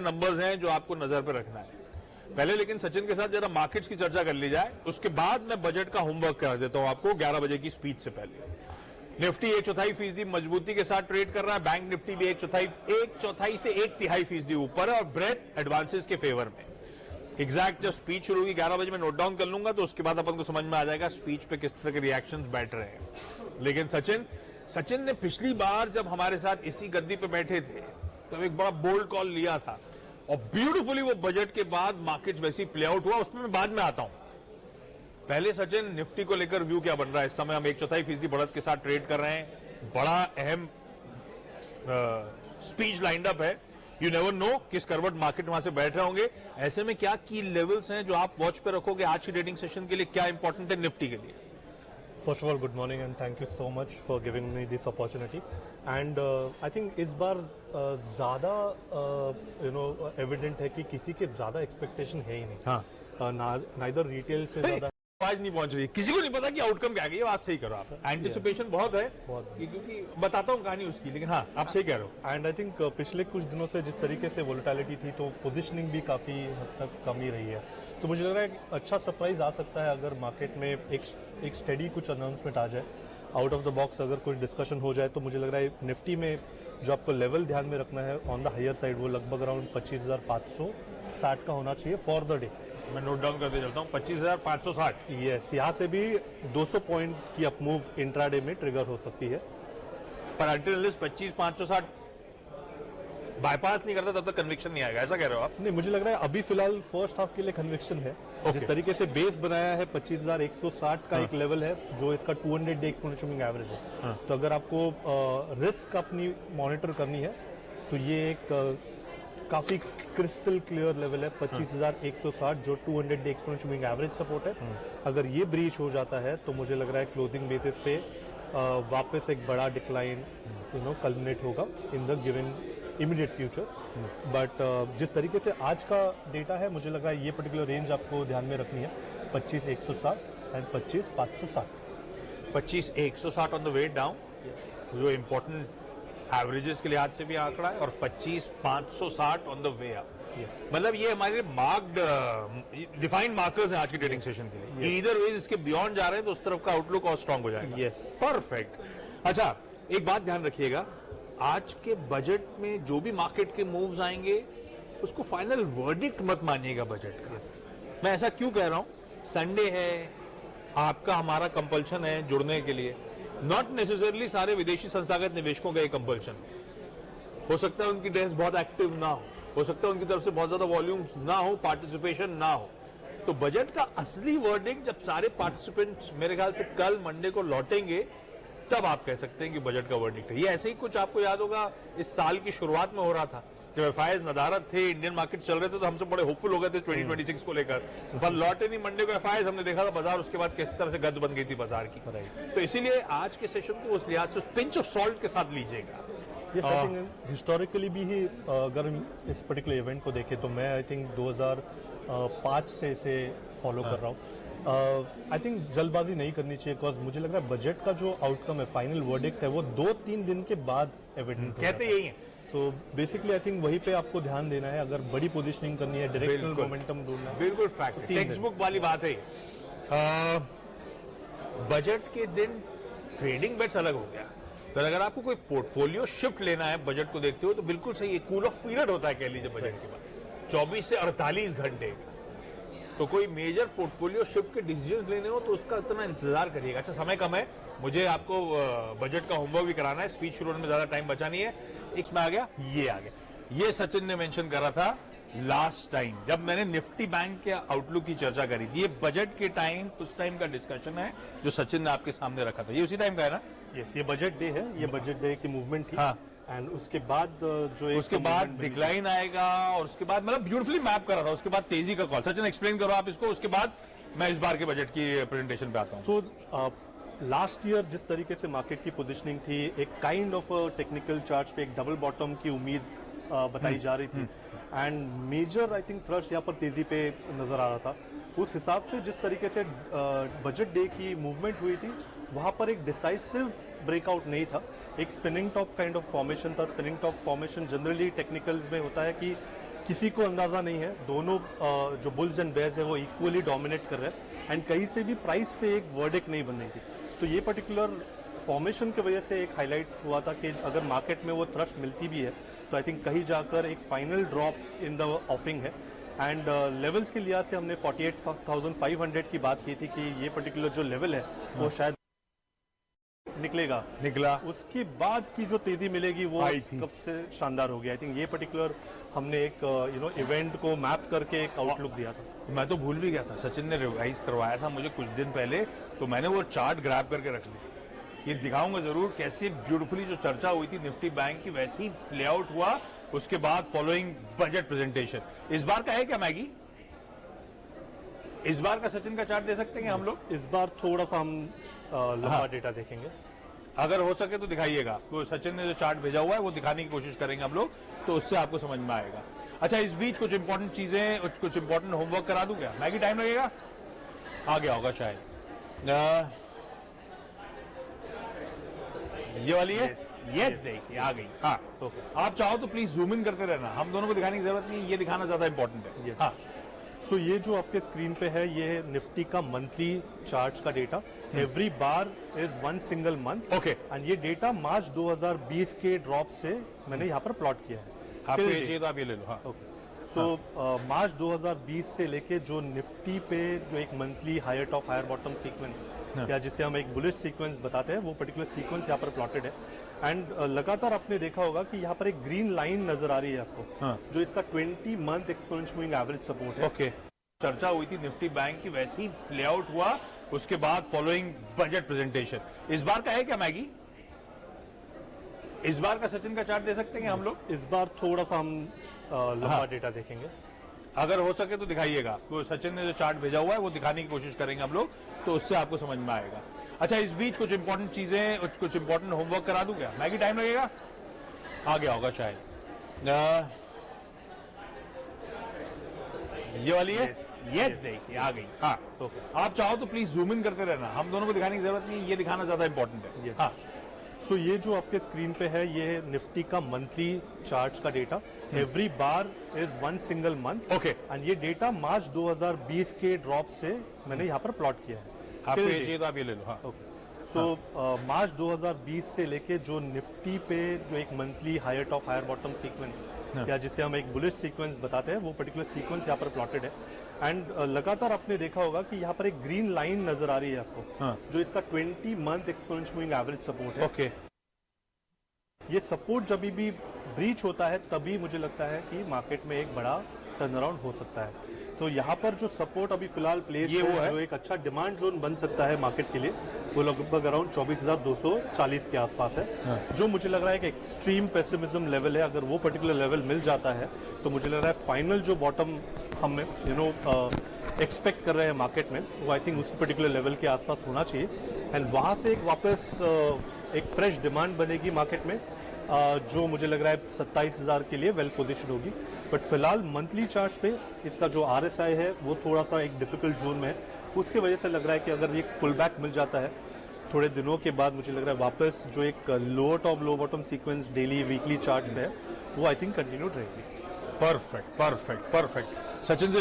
Numbers हैं जो आपको नजर पे रखना है। पहले लेकिन सचिन के साथ जरा मार्केट्स की चर्चा कर ली जाए, उसके बाद मैं बजट का होमवर्क करा देता हूं आपको 11 बजे की स्पीच से पहले। निफ्टी 1/4% मजबूती के साथ ट्रेड कर रहा है। बैंक निफ्टी भी 1/4 से 1/3% ऊपर है और ब्रेथ एडवांसेस के फेवर में। एग्जैक्ट जब स्पीच शुरू होगी 11 बजे मैं नोट डाउन कर लूंगा, तो उसके बाद अपन को समझ में आ जाएगा स्पीच पे किस तरह के रिएक्शंस बैठ रहे हैं। लेकिन सचिन ने पिछली बार जब हमारे साथ इसी गद्दी पे बैठे थे तो एक बड़ा बोल्ड कॉल लिया था और ब्यूटीफुली वो बजट के बाद मार्केट वैसे ही प्ले आउट हुआ। उसमें मैं बाद में आता हूं। पहले सचिन, निफ्टी को लेकर व्यू क्या बन रहा है? इस समय हम 1/4% बढ़त के साथ ट्रेड कर रहे हैं। बड़ा अहम स्पीच लाइंड अप है। यू नेवर नो किस करवट मार्केट वहां से बैठ रहे होंगे। ऐसे में क्या की लेवल्स हैं जो आप वॉच पे रखोगे आज की ट्रेडिंग सेशन के लिए? क्या इंपॉर्टेंट है निफ्टी के लिए? First of all, good morning and thank you so much for giving me this opportunity. And I think इस बार ज़्यादा एविडेंट है कि किसी के ज़्यादा एक्सपेक्टेशन है ही नहीं। हाँ। नाइदर रिटेल से ज़्यादा आवाज नहीं पहुंच रही, किसी को नहीं पता कि आउटकम क्या है। बात सही करो आप। एंटिसिपेशन बहुत है, क्योंकि बताता हूँ कहानी उसकी, लेकिन हाँ आप सही कह रहे हो। एंड आई थिंक पिछले कुछ दिनों से जिस तरीके से वोलेटिलिटी थी तो पोजीशनिंग भी काफ़ी हद तक कम ही रही है। तो मुझे लग रहा है कि अच्छा सरप्राइज आ सकता है अगर मार्केट में एक स्टेडी कुछ अनाउंसमेंट आ जाए, आउट ऑफ द बॉक्स अगर कुछ डिस्कशन हो जाए। तो मुझे लग रहा है निफ्टी में जो आपको लेवल ध्यान में रखना है ऑन द हायर साइड, वो लगभग अराउंड 25,560 का होना चाहिए फॉर द डे। मैं नोट डाउन करते चलता हूँ 25,560। यस, यहाँ से भी 200 पॉइंट की अपमूव इंट्राडे में ट्रिगर हो सकती है। पर अंटिल 25,560 बाईपास नहीं करता तब तक कन्विक्शन नहीं आएगा, ऐसा कह रहे हो आप? नहीं, मुझे लग रहा है अभी फिलहाल फर्स्ट हाफ के लिए कन्विक्शन है। जिस तरीके से बेस बनाया है 25,160 का एक लेवल है जो इसका 200 डे एक्सपोनेंशियल मूविंग एवरेज है। तो अगर आपको रिस्क अपनी मॉनिटर करनी है तो ये एक काफी क्रिस्टल क्लियर लेवल है 25,160 जो 200 day exponential moving average support है। अगर ये ब्रीच हो जाता है तो मुझे लग रहा है क्लोजिंग बेसिस पे वापस एक बड़ा डिक्लाइन कल्मिनेट होगा in the given immediate future. But जिस तरीके से आज का डेटा है मुझे लग रहा है ये पर्टिकुलर रेंज आपको ध्यान में रखनी है 25,160 and 25,560। 25,160 on the way down, जो इंपॉर्टेंट एवरेजेस के लिहाज से भी आंकड़ा है, और 25,560 ऑन द वे अप। मतलब ये हमारे मार्क्ड डिफाइंड मार्कर्स हैं आज की ट्रेडिंग सेशन के लिए। इधर वे इसके बियॉन्ड जा रहे हैं तो उस तरफ का आउटलुक और स्ट्रांग हो जाएगा। Yes, perfect. अच्छा, एक बात ध्यान रखिएगा, आज के बजट में जो भी मार्केट के मूव्स आएंगे उसको फाइनल वर्डिक्ट मत मानिएगा बजट का। मैं ऐसा क्यों कह रहा हूं? संडे है, आपका हमारा कंपल्शन है जुड़ने के लिए। नॉट नेसेसरली सारे विदेशी संस्थागत निवेशकों का एक कंपल्शन हो सकता है। उनकी ड्रेस बहुत एक्टिव ना हो सकता है उनकी तरफ से बहुत ज्यादा वॉल्यूम्स ना हो, पार्टिसिपेशन ना हो। तो बजट का असली वर्डिक्ट जब सारे पार्टिसिपेंट्स मेरे ख्याल से कल मंडे को लौटेंगे तब आप कह सकते हैं कि बजट का वर्डिक्ट है। ये ऐसे ही कुछ आपको याद होगा इस साल की शुरुआत में हो रहा था जब एफआईआईज नदारत थे, इंडियन मार्केट चल रहे थे, तो हमसे बड़े होपफुल हो गए थे 2026 को लेकर। पर लौटे नहीं मंडे को एफआईआईज, हमने देखा था बाजार उसके बाद किस तरह से गद्द बन गई थी बाजार की। तो इसीलिए आज के सेशन को उस लिहाज से पिंच ऑफ सॉल्ट के साथ लीजिएगा। हिस्टोरिकली भी ही अगर इस पर्टिकुलर इवेंट को देखें तो मैं आई थिंक 2005 से इसे फॉलो कर रहा हूँ। आई थिंक जल्दबाजी नहीं करनी चाहिए, बिकॉज मुझे लग रहा है बजट का जो आउटकम है, फाइनल वर्डिक्ट है, वो 2-3 दिन के बाद एविडेंट कहते यही है। तो बेसिकली आई थिंक वहीं पे आपको ध्यान देना है अगर बड़ी पोजीशनिंग करनी है, डायरेक्शनल मोमेंटम ढूंढना है। बिल्कुल फैक्ट, टेक्स्ट बुक वाली बात है। बजट के दिन ट्रेडिंग बेट्स अलग हो गया। तो अगर आपको कोई पोर्टफोलियो शिफ्ट लेना है बजट को देखते हो तो बिल्कुल सही है। कूल ऑफ पीरियड होता है कह लीजिए बजट के बाद 24 से 48 घंटे। तो कोई मेजर पोर्टफोलियो शिफ्ट के डिसीजन लेने हो तो उसका इतना इंतजार करिएगा। अच्छा, समय कम है, मुझे आपको बजट का होमवर्क भी कराना है, स्पीच शुरू होने में ज्यादा टाइम बचा नहीं है। इसमें आ गया, ये आ गया। ये सचिन ने मेंशन करा था लास्ट टाइम जब मैंने निफ्टी बैंक के आउटलुक की चर्चा करी थी। ये बजट के टाइम उस टाइम का डिस्कशन है जो सचिन ने आपके सामने रखा था। ये उसी टाइम का है ना? यस, ये बजट डे है, ये बजट डे की मूवमेंट थी। हाँ, एंड उसके बाद जो उसके बाद डिक्लाइन आएगा और उसके बाद मतलब ब्यूटीफुली मैप करा था। उसके बाद तेजी का कॉल। सचिन एक्सप्लेन करो आप इसको, उसके बाद मैं इस बार के बजट की प्रेजेंटेशन पे आता हूँ। तो लास्ट ईयर जिस तरीके से मार्केट की पोजीशनिंग थी, एक काइंड ऑफ टेक्निकल चार्ट पे एक डबल बॉटम की उम्मीद बताई जा रही थी। And major I think thrust यहाँ पर तेजी पे नजर आ रहा था। उस हिसाब से जिस तरीके से बजट डे की मूवमेंट हुई थी वहां पर एक डिसाइसिव ब्रेकआउट नहीं था, एक spinning top kind of formation था। Spinning top formation generally technicals में होता है कि किसी को अंदाजा नहीं है। दोनों जो बुल्स एंड बेयर्स है वो इक्वली डोमिनेट कर रहे हैं एंड कहीं से भी प्राइस पे एक वर्डिक्ट नहीं बन रही थी। तो ये पर्टिकुलर फॉर्मेशन की वजह से एक हाईलाइट हुआ था कि अगर मार्केट में वो थ्रस्ट मिलती भी है तो आई थिंक कहीं जाकर एक फाइनल ड्रॉप इन द ऑफिंग है। एंड लेवल्स के लिहाज से हमने 48,500 की बात की थी कि ये पर्टिकुलर जो लेवल है वो शायद निकला। उसके बाद की जो तेजी मिलेगी वो कब से शानदार होगी। आई थिंक ये पर्टिकुलर हमने एक इवेंट को मैप करके एक आउटलुक दिया था। मैं तो भूल भी गया था, सचिन ने रिवाइज करवाया था मुझे कुछ दिन पहले, तो मैंने वो चार्ट ग्रैब करके रख लिया। ये दिखाऊंगा जरूर कैसे ब्यूटीफुली जो चर्चा हुई थी निफ्टी बैंक की वैसे ही प्ले आउट हुआ। उसके बाद फॉलोइंग बजट प्रेजेंटेशन। इस बार का है क्या मैगी? इस बार का सचिन का चार्ट दे सकते हैं हम लोग? इस बार थोड़ा सा हम लंबा डेटा देखेंगे, अगर हो सके तो दिखाइएगा। तो सचिन ने जो चार्ट भेजा हुआ है वो दिखाने की कोशिश करेंगे हम लोग, तो उससे आपको समझ में आएगा। अच्छा, इस बीच कुछ इंपॉर्टेंट चीजें, कुछ इंपॉर्टेंट होमवर्क करा दूं क्या मैगी? टाइम लगेगा? आ गया होगा शायद। ये वाली है, ये देखिए आ गई। हाँ, आप चाहो तो प्लीज जूम इन करते रहना, हम दोनों को दिखाने की जरूरत नहीं, ये दिखाना ज्यादा इंपॉर्टेंट है। हाँ, सो ये जो आपके स्क्रीन पे है ये है निफ्टी का मंथली चार्ट्स का data. Every bar is one single month. Okay, and ये डेटा मार्च 2020 के ड्रॉप से मैंने यहाँ पर प्लॉट किया है। आपको ये चाहिए तो आप ये ले लो। हाँ, ओके। सो मार्च 2020 से लेके जो निफ्टी पे जो एक monthly higher top higher bottom sequence या जिसे हम एक बुलिश सीक्वेंस बताते हैं वो पर्टिकुलर सीक्वेंस यहाँ पर प्लॉटेड है। एंड लगातार आपने देखा होगा कि यहाँ पर एक ग्रीन लाइन नजर आ रही है आपको, जो इसका 20 month exponential moving average support है। ओके, चर्चा हुई थी निफ्टी बैंक की वैसे ही प्ले आउट हुआ। उसके बाद फॉलोइंग बजट प्रेजेंटेशन। इस बार का है क्या मैगी? इस बार का सचिन का चार्ट दे सकते हैं हम लोग? इस बार थोड़ा सा हम लंबा डेटा देखेंगे, अगर हो सके तो दिखाइएगा। तो सचिन ने जो चार्ट भेजा हुआ है वो दिखाने की कोशिश करेंगे हम लोग, तो उससे आपको समझ में आएगा। अच्छा, इस बीच कुछ इंपॉर्टेंट चीजें, कुछ इंपॉर्टेंट होमवर्क करा दूं क्या मैगी? टाइम लगेगा? आ गया होगा शायद। ये वाली है, ये देखिए आ गई। हाँ, आप चाहो तो प्लीज जूम इन करते रहना, हम दोनों को दिखाने की जरूरत नहीं, ये दिखाना ज्यादा इंपॉर्टेंट है। हाँ, सो ये जो आपके स्क्रीन पे है ये है निफ्टी का मंथली चार्ट्स का data. Every bar is one single month. Okay, and ये डेटा मार्च 2020 के ड्रॉप से मैंने यहाँ पर प्लॉट किया है। आपको ये चाहिए तो आप ये ले लो। हाँ, सो मार्च 2020 से लेके जो निफ्टी पे जो एक monthly higher top higher bottom sequence या जिसे हम एक बुलिश सीक्वेंस बताते हैं वो पर्टिकुलर सीक्वेंस यहाँ पर प्लॉटेड है। एंड लगातार आपने देखा होगा कि यहाँ पर एक ग्रीन लाइन नजर आ रही है आपको, जो इसका 20 month exponential moving average support है। ओके, ये सपोर्ट जब भी ब्रीच होता है तभी मुझे लगता है कि मार्केट में एक बड़ा टर्न अराउंड हो सकता है। तो यहाँ पर जो सपोर्ट अभी फिलहाल प्लेस ये है, जो एक अच्छा डिमांड जोन बन सकता है मार्केट के लिए, वो लगभग अराउंड 24,240 के आसपास है। जो मुझे लग रहा है कि एक्सट्रीम पेसिमिज्म लेवल है। अगर वो पर्टिकुलर लेवल मिल जाता है तो मुझे लग रहा है फाइनल जो बॉटम हम एक्सपेक्ट कर रहे हैं मार्केट में वो आई थिंक उसी पर्टिकुलर लेवल के आसपास होना चाहिए। एंड वहाँ से एक वापस एक फ्रेश डिमांड बनेगी मार्केट में, जो मुझे लग रहा है 27,000 के लिए वेल पोजिशन होगी। बट फिलहाल मंथली चार्ट्स पे इसका जो RSI है वो थोड़ा सा एक डिफिकल्ट जोन में है। उसकी वजह से लग रहा है कि अगर ये पुल बैक मिल जाता है थोड़े दिनों के बाद, मुझे लग रहा है वापस जो एक lower top low bottom sequence daily weekly charts पे है वो आई थिंक कंटिन्यूड रहेगी। Perfect perfect perfect. सचिन से